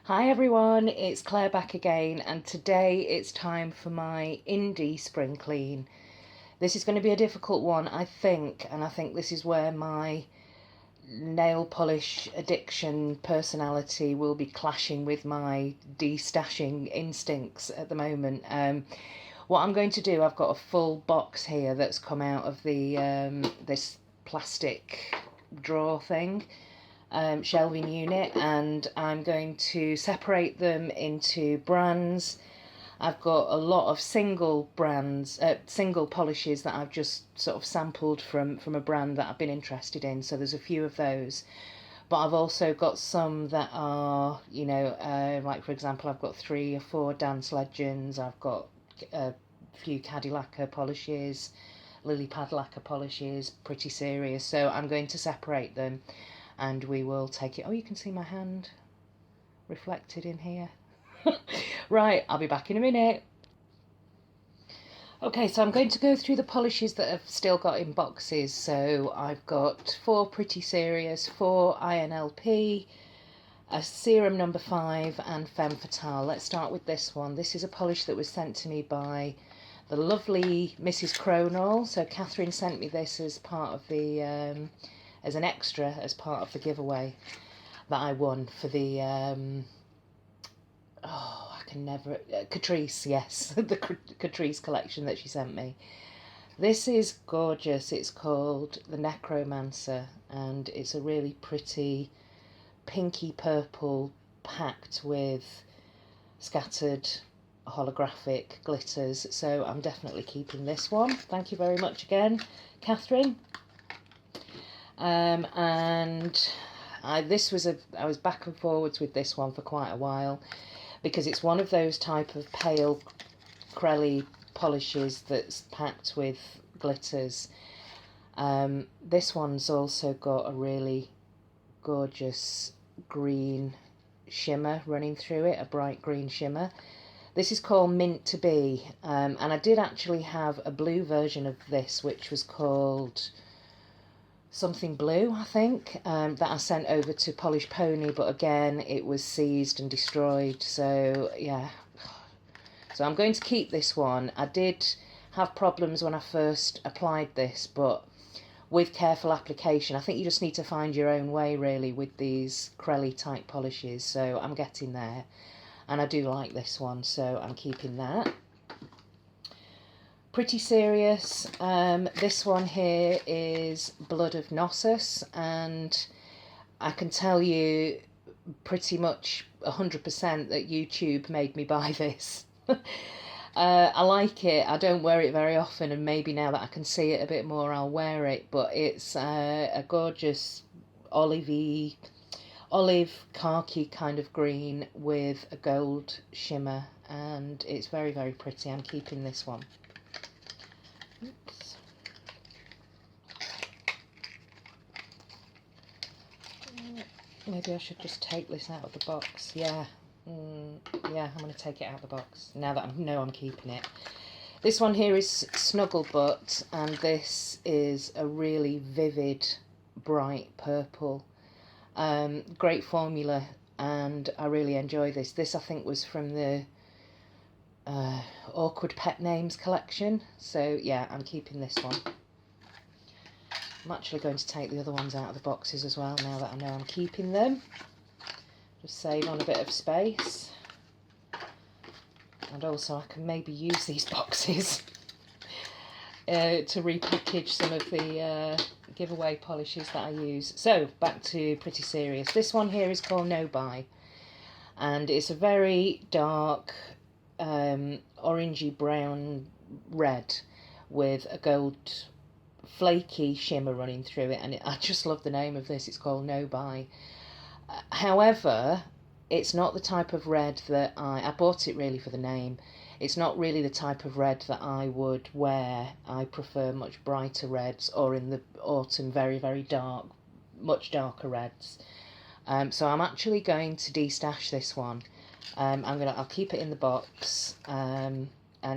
Hi everyone, it's Claire back again, and today it's time for my indie spring clean. This is going to be a difficult one, I think, and I think this is where my nail polish addiction personality will be clashing with my de-stashing instincts at the moment. What I'm going to do, I've got a full box here that's come out of the this plastic drawer thing. Shelving unit, and I'm going to separate them into brands. I've got a lot of single brands, single polishes that I've just sort of sampled from a brand that I've been interested in, so there's a few of those. But I've also got some that are, like for example, I've got 3 or 4 Dance Legends, I've got a few Lacquer polishes, Lily Pad Lacquer polishes, Pretty Serious, so I'm going to separate them. And we will take it. Oh, you can see my hand reflected in here. Right, I'll be back in a minute. Okay, so I'm going to go through the polishes that I've still got in boxes. So I've got 4 Pretty Serious, 4 INLP, a Serum number 5 and Femme Fatale. Let's start with this one. This is a polish that was sent to me by the lovely Mrs. Cronall. So Catherine sent me this as part of the... as an extra, as part of the giveaway that I won for the, Catrice, yes, the Catrice collection that she sent me. This is gorgeous. It's called the Necromancer, and it's a really pretty pinky purple packed with scattered holographic glitters, so I'm definitely keeping this one. Thank you very much again, Catherine. And I was back and forwards with this one for quite a while, because it's one of those type of pale crelly polishes that's packed with glitters. This one's also got a really gorgeous green shimmer running through it, a bright green shimmer. This is called Mint to Be, and I did actually have a blue version of this, which was called something blue, I think, that I sent over to Polish Pony, but again it was seized and destroyed, so yeah. So I'm going to keep this one. I did have problems when I first applied this, but with careful application, I think you just need to find your own way really with these crelly type polishes, so I'm getting there, and I do like this one, so I'm keeping that. Pretty Serious, this one here is Blood of Knossos, and I can tell you pretty much 100% that YouTube made me buy this. I like it. I don't wear it very often, and maybe now that I can see it a bit more I'll wear it, but it's a gorgeous olive khaki kind of green with a gold shimmer, and it's very, very pretty. I'm keeping this one. Oops. Maybe I should just take this out of the box. Yeah, yeah, I'm going to take it out of the box now that I know I'm keeping it. This one here is Snuggle Butt, and this is a really vivid, bright purple. Great formula, and I really enjoy this. This I think was from the Awkward Pet Names collection, so yeah, I'm keeping this one. I'm actually going to take the other ones out of the boxes as well now that I know I'm keeping them. Just save on a bit of space, and also I can maybe use these boxes to repackage some of the giveaway polishes that I use. So back to Pretty Serious. This one here is called No Buy, and it's a very dark orangey brown red with a gold flaky shimmer running through it, and I just love the name of this. It's called No Buy. However, it's not the type of red that I bought it really for the name. It's not really the type of red that I would wear. I prefer much brighter reds, or in the autumn very, very dark, much darker reds. So I'm actually going to de-stash this one. I'll keep it in the box, and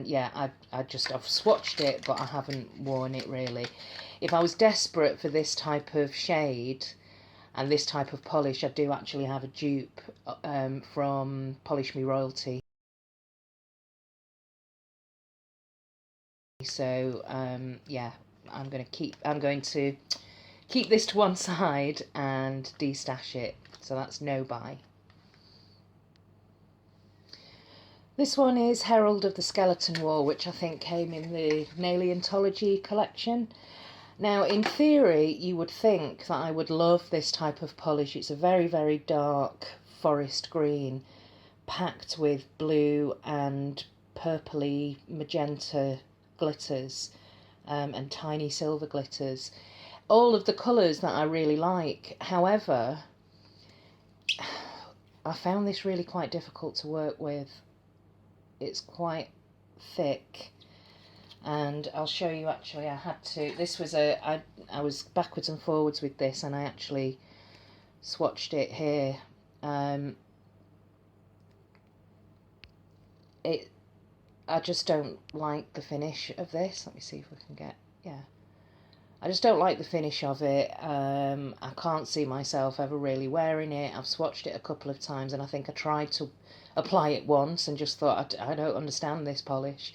yeah, I've swatched it, but I haven't worn it really. If I was desperate for this type of shade, And this type of polish, I do actually have a dupe from Polish Me Royalty. So yeah, I'm going to keep this to one side and destash it. So that's no buy. This one is Herald of the Skeleton War, which I think came in the Paleontology collection. Now, in theory, you would think that I would love this type of polish. It's a very, very dark forest green, packed with blue and purpley magenta glitters and tiny silver glitters. All of the colours that I really like. However, I found this really quite difficult to work with. It's quite thick, and I'll show you. Actually, I had to, this was I was backwards and forwards with this, and I actually swatched it here. I just don't like the finish of this. Let me see if we can get, yeah. I just don't like the finish of it. I can't see myself ever really wearing it. I've swatched it a couple of times, and I think I tried to apply it once and just thought, I don't understand this polish.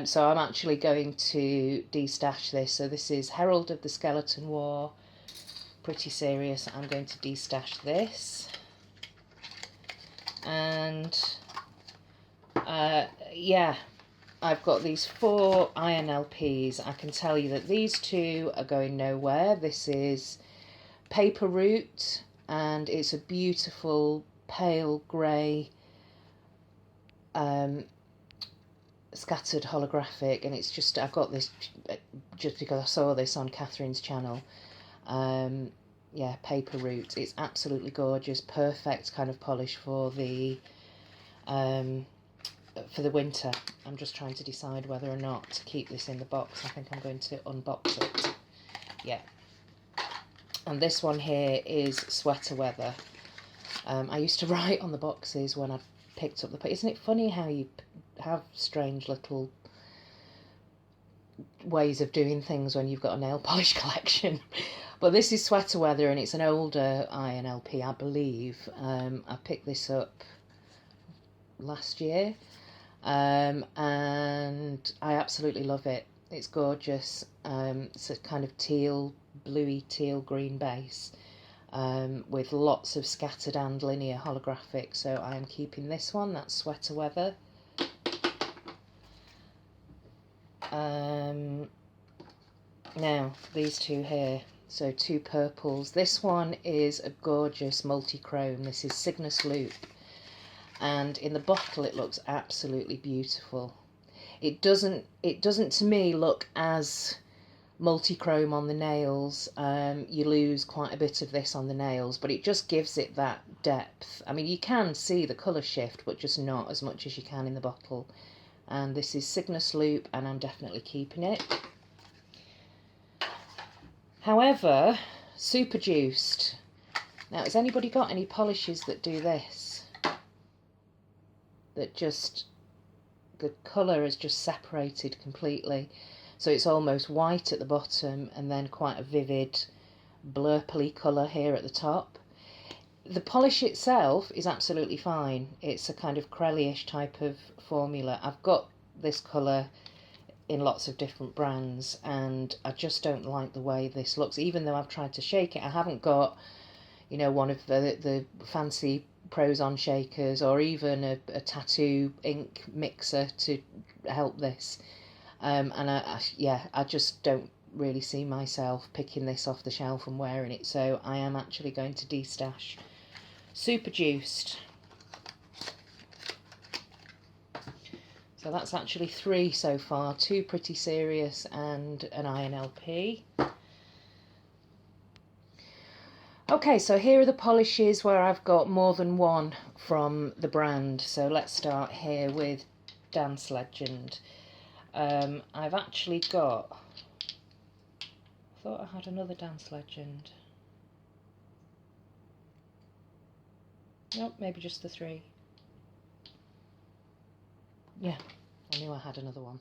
So I'm actually going to destash this. So this is Herald of the Skeleton War. Pretty serious. I'm going to destash this. And yeah, I've got these 4 INLPs. I can tell you that these 2 are going nowhere. This is Paper Root, and it's a beautiful pale grey scattered holographic, and it's just, I've got this just because I saw this on Catherine's channel. Yeah, Paper Root. It's absolutely gorgeous, perfect kind of polish for the winter. I'm just trying to decide whether or not to keep this in the box. I think I'm going to unbox it. Yeah. And this one here is Sweater Weather. I used to write on the boxes when I picked up the... Isn't it funny how you have strange little ways of doing things when you've got a nail polish collection? But this is Sweater Weather, and it's an older INLP, I believe. I picked this up last year. And I absolutely love it. It's gorgeous. It's a kind of teal, bluey teal green base with lots of scattered and linear holographic. So I am keeping this one. That's Sweater Weather. Now these 2 here. So 2 purples. This one is a gorgeous multi-chrome. This is Cygnus Loop. And in the bottle it looks absolutely beautiful. It doesn't to me look as multi-chrome on the nails. You lose quite a bit of this on the nails, but it just gives it that depth. I mean, you can see the colour shift, but just not as much as you can in the bottle. And this is Cygnus Loop, and I'm definitely keeping it. However, Super Juiced. Now, has anybody got any polishes that do this? That just, the colour is just separated completely. So it's almost white at the bottom and then quite a vivid blurply colour here at the top. The polish itself is absolutely fine. It's a kind of Crelly-ish type of formula. I've got this colour in lots of different brands, and I just don't like the way this looks. Even though I've tried to shake it, I haven't got, you know, one of the fancy Prozon shakers or even a tattoo ink mixer to help this. And I just don't really see myself picking this off the shelf and wearing it. So I am actually going to destash Super Juiced. So that's actually 3 so far, 2 Pretty Serious and an INLP. Okay, so here are the polishes where I've got more than one from the brand. So let's start here with Dance Legend. I've actually got, I thought I had another Dance Legend. Nope, maybe just the 3. Yeah, I knew I had another one.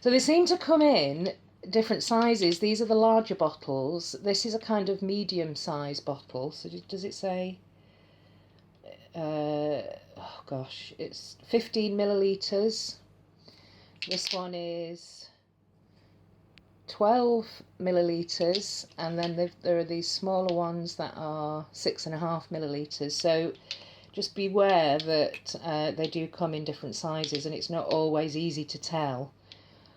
So they seem to come in different sizes. These are the larger bottles. This is a kind of medium size bottle. So does it say? Oh gosh, it's 15 millilitres. This one is 12 millilitres, and then there are these smaller ones that are 6.5 millilitres. So just beware that they do come in different sizes, and it's not always easy to tell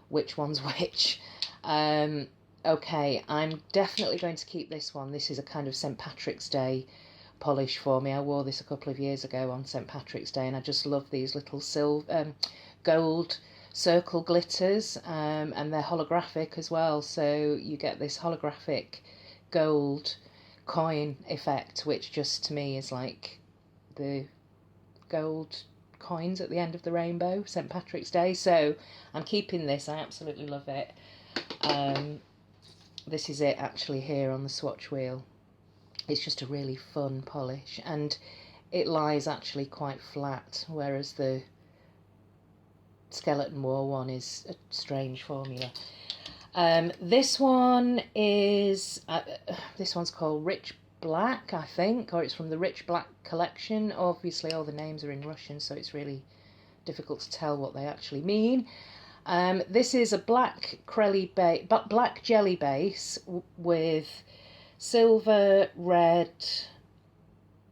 which one's which. Okay, I'm definitely going to keep this one. This is a kind of St. Patrick's Day polish for me. I wore this a couple of years ago on St. Patrick's Day, and I just love these little gold circle glitters, and they're holographic as well, so you get this holographic gold coin effect, which just to me is like the gold coins at the end of the rainbow, St. Patrick's Day. So I'm keeping this. I absolutely love it. This is it actually here on the swatch wheel. It's just a really fun polish, and it lies actually quite flat, whereas the Skeleton War one is a strange formula. This one is this one's called Rich Black, I think, or it's from the Rich Black collection. Obviously all the names are in Russian, so it's really difficult to tell what they actually mean. This is a black jelly base with silver, red,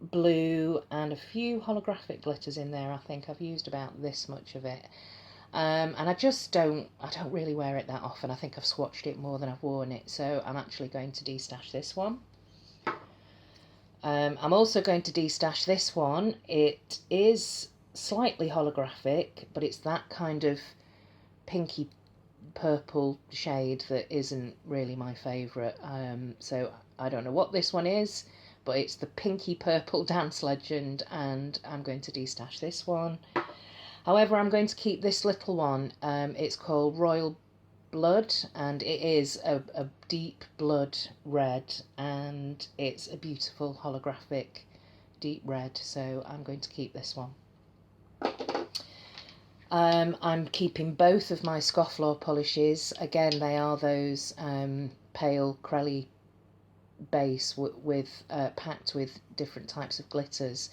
blue, and a few holographic glitters in there. I think I've used about this much of it. And I don't really wear it that often. I think I've swatched it more than I've worn it, so I'm actually going to destash this one. I'm also going to destash this one. It is slightly holographic, but it's that kind of pinky purple shade that isn't really my favourite. So I don't know what this one is, but it's the pinky purple Dance Legend, and I'm going to destash this one. However, I'm going to keep this little one. It's called Royal Blood, and it is a deep blood red, and it's a beautiful holographic deep red, so I'm going to keep this one. I'm keeping both of my Scofflaw polishes. Again, they are those pale crelly base with packed with different types of glitters.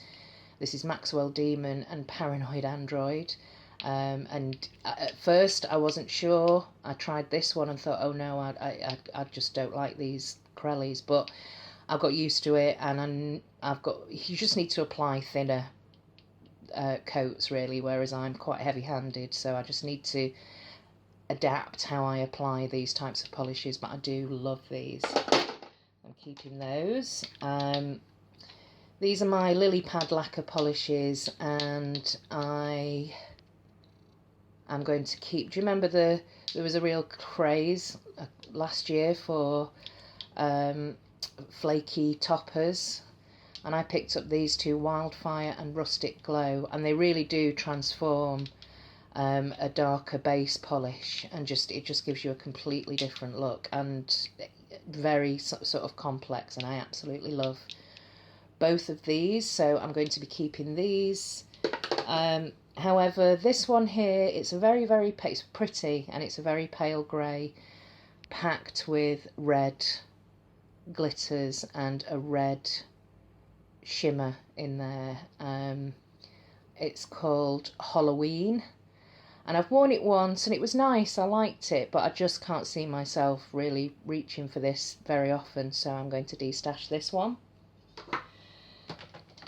This is Maxwell Demon and Paranoid Android. And at first I wasn't sure. I tried this one and thought, oh no, I just don't like these crellies. But I got used to it, and you just need to apply thinner coats really, whereas I'm quite heavy-handed, so I just need to adapt how I apply these types of polishes. But I do love these. I'm keeping those. These are my Lily Pad lacquer polishes, and I'm going to keep... Do you remember there was a real craze last year for flaky toppers? And I picked up these two, Wildfire and Rustic Glow, and they really do transform a darker base polish, and it just gives you a completely different look, and very sort of complex, and I absolutely love both of these, so I'm going to be keeping these. However, this one here, it's a very, very it's pretty, and it's a very pale grey, packed with red glitters and a red shimmer in there. It's called Halloween, and I've worn it once and it was nice, I liked it, but I just can't see myself really reaching for this very often, so I'm going to destash this one.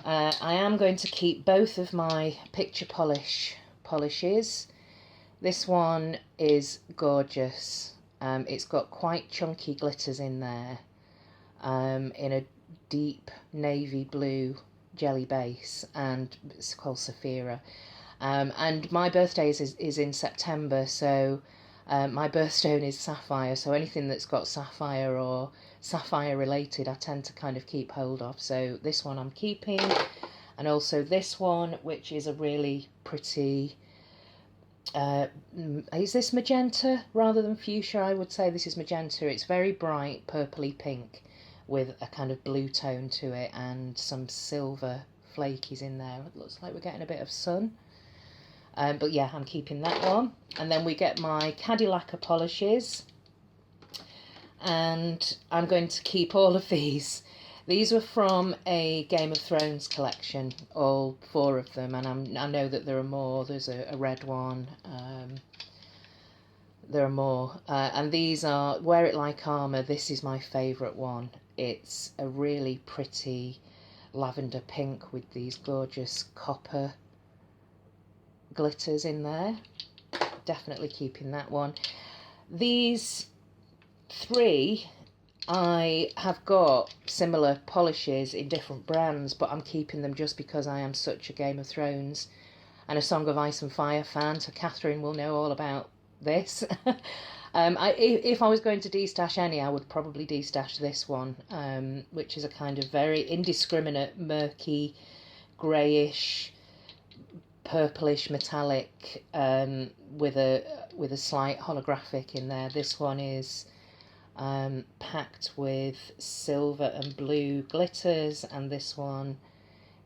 I am going to keep both of my picture polishes. This one is gorgeous. It's got quite chunky glitters in there, in a deep navy blue jelly base, and it's called Saphira. And my birthday is in September, so my birthstone is sapphire, so anything that's got sapphire or sapphire related I tend to kind of keep hold of. So this one I'm keeping, and also this one, which is a really pretty is this magenta rather than fuchsia? I would say this is magenta. It's very bright purpley pink with a kind of blue tone to it, and some silver flakies in there. It looks like we're getting a bit of sun. But yeah, I'm keeping that one. And then we get my Cadillac polishes. and I'm going to keep all of these. These were from a Game of Thrones collection, all 4 of them, and I know that there are more. There's a red one. There are more, and these are Wear It Like Armour. This is my favourite one. It's a really pretty lavender pink with these gorgeous copper glitters in there. Definitely keeping that one. These 3, I have got similar polishes in different brands, but I'm keeping them just because I am such a Game of Thrones and a Song of Ice and Fire fan, so Catherine will know all about this. If I was going to destash any, I would probably destash this one, which is a kind of very indiscriminate, murky, greyish, purplish metallic, with a slight holographic in there. This one is packed with silver and blue glitters, and this one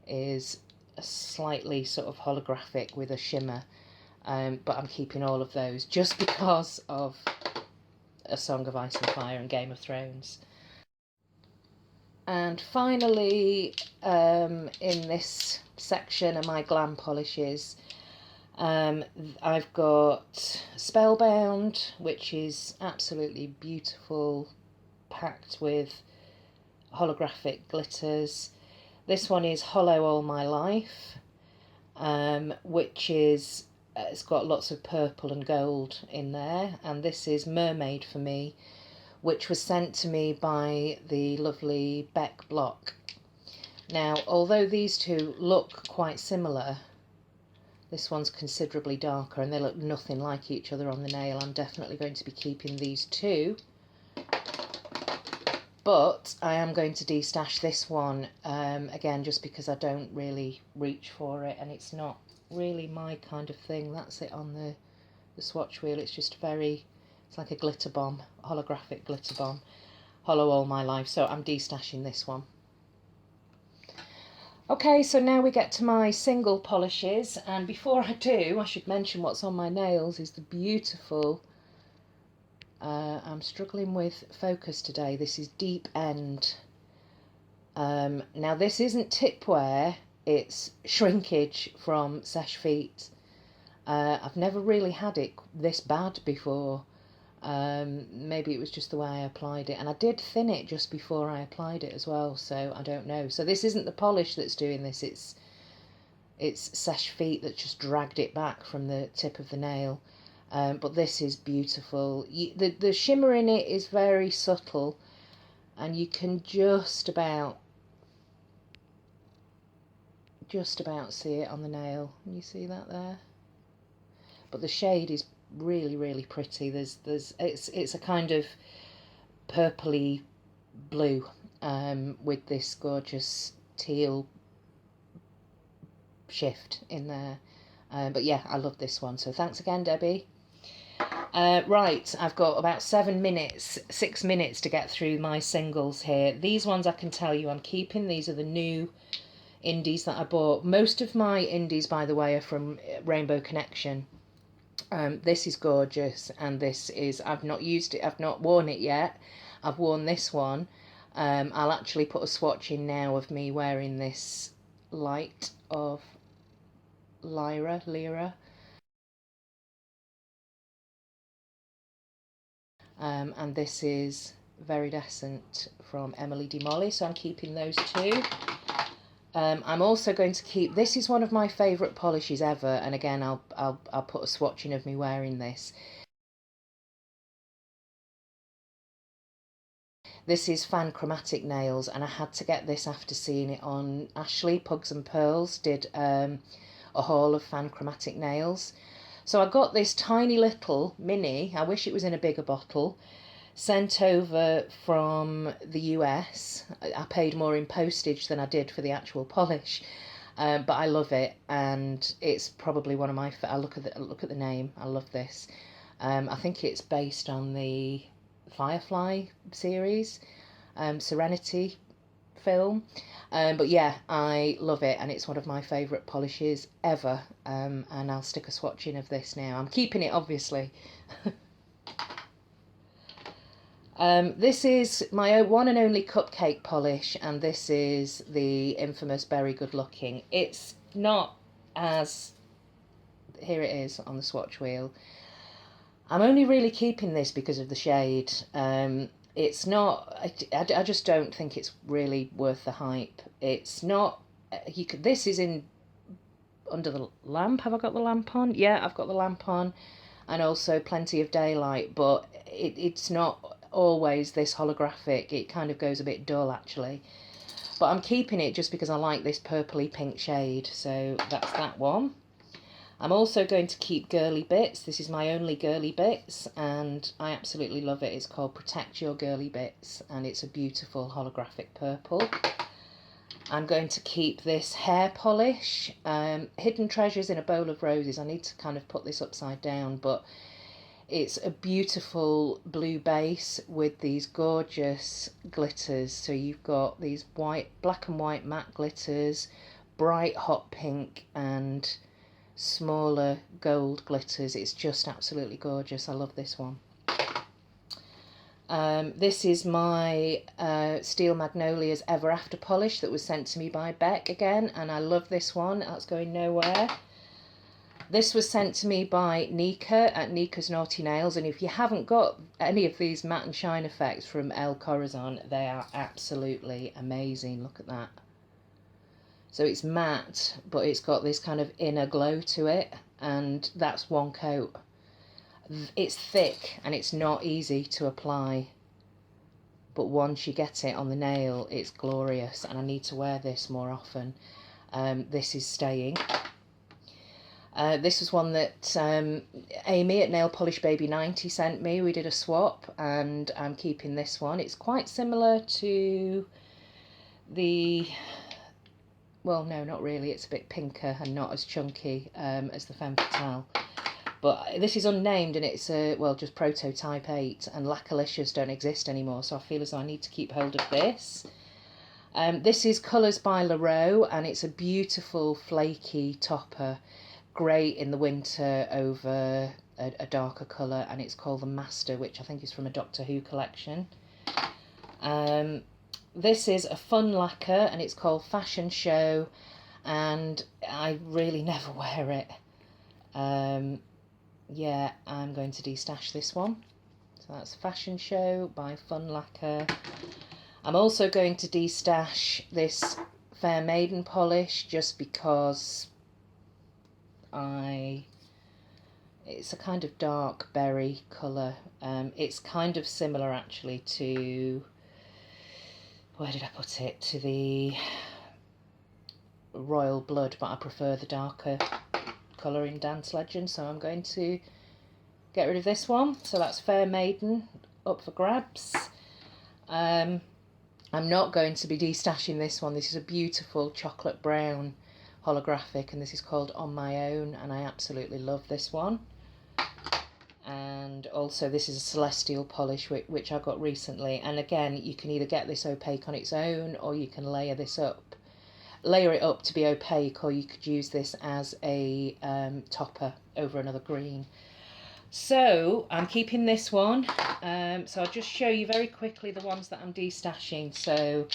is a slightly sort of holographic with a shimmer, but I'm keeping all of those just because of A Song of Ice and Fire and Game of Thrones. And finally, in this section are my glam polishes. I've got Spellbound, which is absolutely beautiful, packed with holographic glitters. This one is Hollow All My Life, which is, it's got lots of purple and gold in there. And this is Mermaid for Me, which was sent to me by the lovely Beck Block. Now, although these 2 look quite similar, this one's considerably darker and they look nothing like each other on the nail. I'm definitely going to be keeping these 2. But I am going to destash this one, again, just because I don't really reach for it and it's not really my kind of thing. That's it on the swatch wheel. It's just it's like a glitter bomb, holographic glitter bomb. Hollow All My Life. So I'm destashing this one. Okay, so now we get to my single polishes, and before I do, I should mention what's on my nails is the beautiful, I'm struggling with focus today, this is Deep End. Now this isn't tipware, it's shrinkage from Seche Feet. I've never really had it this bad before. Maybe it was just the way I applied it, and I did thin it just before I applied it as well, so I don't know. So this isn't the polish that's doing this, it's Seche Feet that just dragged it back from the tip of the nail. But this is beautiful. The shimmer in it is very subtle, and you can just about see it on the nail. Can you see that there? But the shade is really pretty. It's a kind of purpley blue, with this gorgeous teal shift in there. But yeah, I love this one, so thanks again, Debbie. Right, I've got about 6 minutes to get through my singles here. These ones I can tell you I'm keeping. These are the new indies that I bought. Most of my indies, by the way, are from Rainbow Connection. This is gorgeous, and this is, I've not used it, I've not worn it yet. I've worn this one. I'll actually put a swatch in now of me wearing this Light of Lyra. And this is Viridescent from Emily de Molly, so I'm keeping those 2. I'm also going to keep, this is one of my favourite polishes ever, and again I'll put a swatch in of me wearing this. This is Fan Chromatic Nails, and I had to get this after seeing it on Ashley. Pugs and Pearls did a haul of Fan Chromatic Nails. So I got this tiny little mini, I wish it was in a bigger bottle, sent over from the US. I paid more in postage than I did for the actual polish, but I love it, and it's probably one of my. I look at the name. I love this. I think it's based on the Firefly series, Serenity film. But yeah, I love it, and it's one of my favourite polishes ever. And I'll stick a swatch in of this now. I'm keeping it, obviously. This is my one and only Cupcake polish, and this is the infamous Berry Good Looking. It's not as... Here it is on the swatch wheel. I'm only really keeping this because of the shade. It's not... I just don't think it's really worth the hype. It's not... this is in... under the lamp. Have I got the lamp on? Yeah, I've got the lamp on. And also plenty of daylight, but it's not always this holographic. It kind of goes a bit dull, actually. But I'm keeping it just because I like this purpley pink shade, so that's that one. I'm also going to keep Girly Bits. This is my only Girly Bits, and I absolutely love it. It's called Protect Your Girly Bits, and it's a beautiful holographic purple. I'm going to keep this hair polish, Hidden Treasures in a Bowl of Roses. I need to kind of put this upside down, but it's a beautiful blue base with these gorgeous glitters. So you've got these black and white matte glitters, bright hot pink, and smaller gold glitters. It's just absolutely gorgeous. I love this one. This is my Steel Magnolias Ever After polish that was sent to me by Beck again, and I love this one. That's going nowhere. This was sent to me by Nika at Nika's Naughty Nails, and if you haven't got any of these matte and shine effects from Elcorazon, they are absolutely amazing. Look at that. So it's matte, but it's got this kind of inner glow to it, and that's one coat. It's thick and it's not easy to apply, but once you get it on the nail, it's glorious, and I need to wear this more often. This is staying. This was one that Amy at Nail Polish Baby 90 sent me. We did a swap, and I'm keeping this one. It's quite similar to the... Well, no, not really. It's a bit pinker and not as chunky as the Femme Fatale. But this is Unnamed, and it's just Prototype 8, and Lacquerlicious don't exist anymore, so I feel as though I need to keep hold of this. This is Colours by Laro, and it's a beautiful flaky topper, great in the winter over a darker colour, and it's called the Master, which I think is from a Doctor Who collection. This is a fun lacquer, and it's called Fashion Show, and I really never wear it. Yeah, I'm going to destash this one. So that's Fashion Show by Fun Lacquer. I'm also going to destash this Fair Maiden polish just because it's a kind of dark berry colour. It's kind of similar actually to... Where did I put it? To the Royal Blood, but I prefer the darker colour in Dance Legend, so I'm going to get rid of this one. So that's Fair Maiden up for grabs. I'm not going to be destashing this one. This is a beautiful chocolate brown holographic, and this is called On My Own, and I absolutely love this one. And also this is a Celestial polish which I got recently, and again you can either get this opaque on its own, or you can layer it up to be opaque, or you could use this as a topper over another green. So I'm keeping this one. So I'll just show you very quickly the ones that I'm destashing. So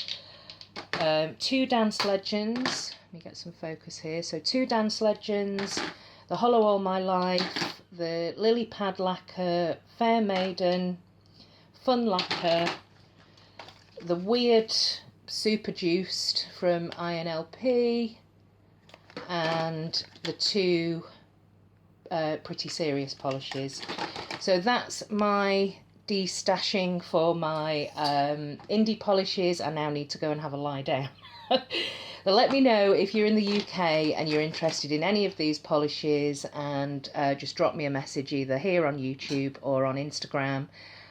2 Dance Legends. Let me get some focus here. So 2 Dance Legends, the Hollow All My Life, the Lily Pad Lacquer, Fair Maiden, Fun Lacquer, the Weird Super Juiced from INLP, and the 2 Pretty Serious polishes. So that's my destashing for my indie polishes. I now need to go and have a lie down. But let me know if you're in the UK and you're interested in any of these polishes, and just drop me a message either here on YouTube or on Instagram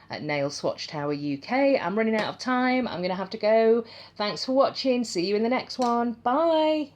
at Nail Swatch Tower UK. I'm running out of time. I'm going to have to go. Thanks for watching. See you in the next one. Bye.